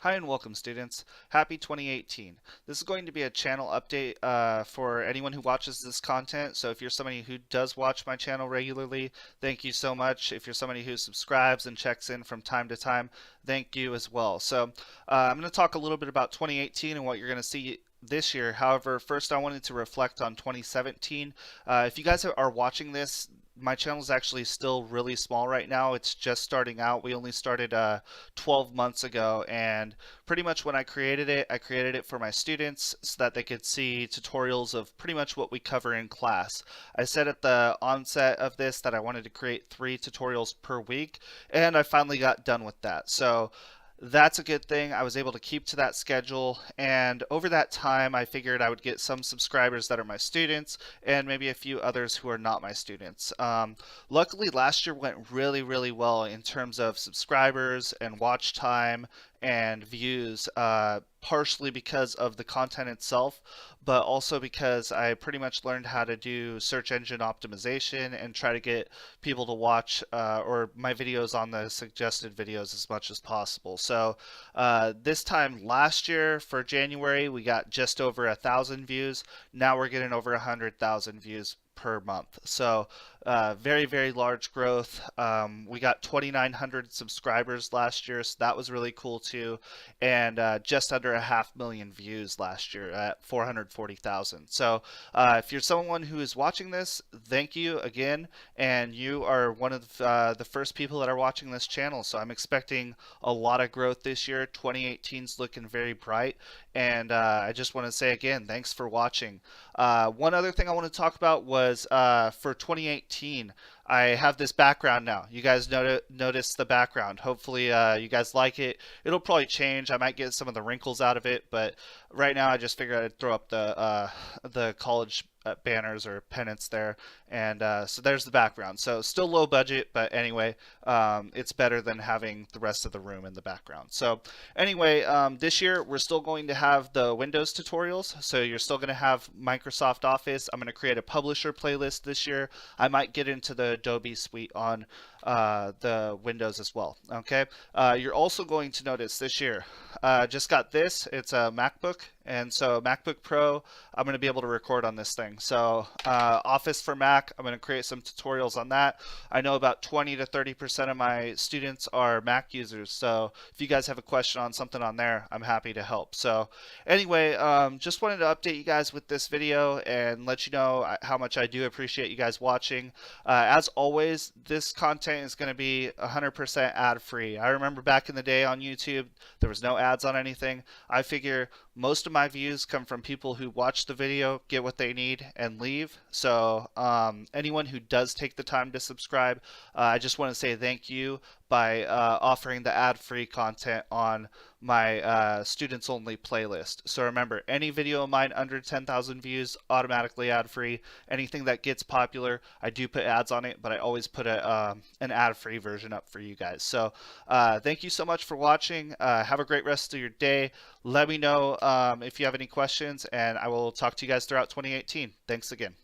Hi and welcome students. Happy 2018. This is going to be a channel update for anyone who watches this content. So if you're somebody who does watch my channel regularly, thank you so much. If you're somebody who subscribes and checks in from time to time, thank you as well. So I'm going to talk a little bit about 2018 and what you're going to see this year. However, first I wanted to reflect on 2017. If you guys are watching this, my channel is actually still really small right now. It's just starting out. We only started 12 months ago, and pretty much when I created it for my students so that they could see tutorials of pretty much what we cover in class. I said at the onset of this that I wanted to create 3 tutorials per week, and I finally got done with that. So that's a good thing. I was able to keep to that schedule, and over that time, I figured I would get some subscribers that are my students and maybe a few others who are not my students. Luckily, last year went really, really well in terms of subscribers and watch time and views, partially because of the content itself, but also because I pretty much learned how to do search engine optimization and try to get people to watch or my videos on the suggested videos as much as possible. So this time last year for January, we got just over 1,000 views. Now we're getting over 100,000 views per month. So very, very large growth. We got 2,900 subscribers last year, so that was really cool too. And just under 500,000 views last year at 440,000. So if you're someone who is watching this, thank you again. And you are one of the first people that are watching this channel. So I'm expecting a lot of growth this year. 2018 is looking very bright. And I just want to say again, thanks for watching. One other thing I want to talk about was for 2018, I have this background now. You guys notice the background. Hopefully, you guys like it. It'll probably change. I might get some of the wrinkles out of it, but right now I just figured I'd throw up the college banners or pennants there, and so there's the background. So still low budget, but anyway, it's better than having the rest of the room in the background. So anyway, this year we're still going to have the Windows tutorials. So you're still going to have Microsoft Office. I'm going to create a publisher playlist this year. I might get into the Adobe suite on the Windows as well. Okay. You're also going to notice this year, just got this. It's a MacBook, and so MacBook Pro, I'm going to be able to record on this thing. So Office for Mac, I'm going to create some tutorials on that. I know about 20 to 30% of my students are Mac users, so if you guys have a question on something on there, I'm happy to help. So anyway, just wanted to update you guys with this video and let you know how much I do appreciate you guys watching. As always, this content is going to be 100% ad free. I remember back in the day on YouTube, there was no ads on anything. I figure most of my views come from people who watch the video, get what they need, and leave. So anyone who does take the time to subscribe, I just want to say thank you by offering the ad-free content on my students only playlist. So remember, any video of mine under 10,000 views, automatically ad-free. Anything that gets popular, I do put ads on it, but I always put an ad-free version up for you guys. So thank you so much for watching. Have a great rest of your day. Let me know if you have any questions, and I will talk to you guys throughout 2018. Thanks again.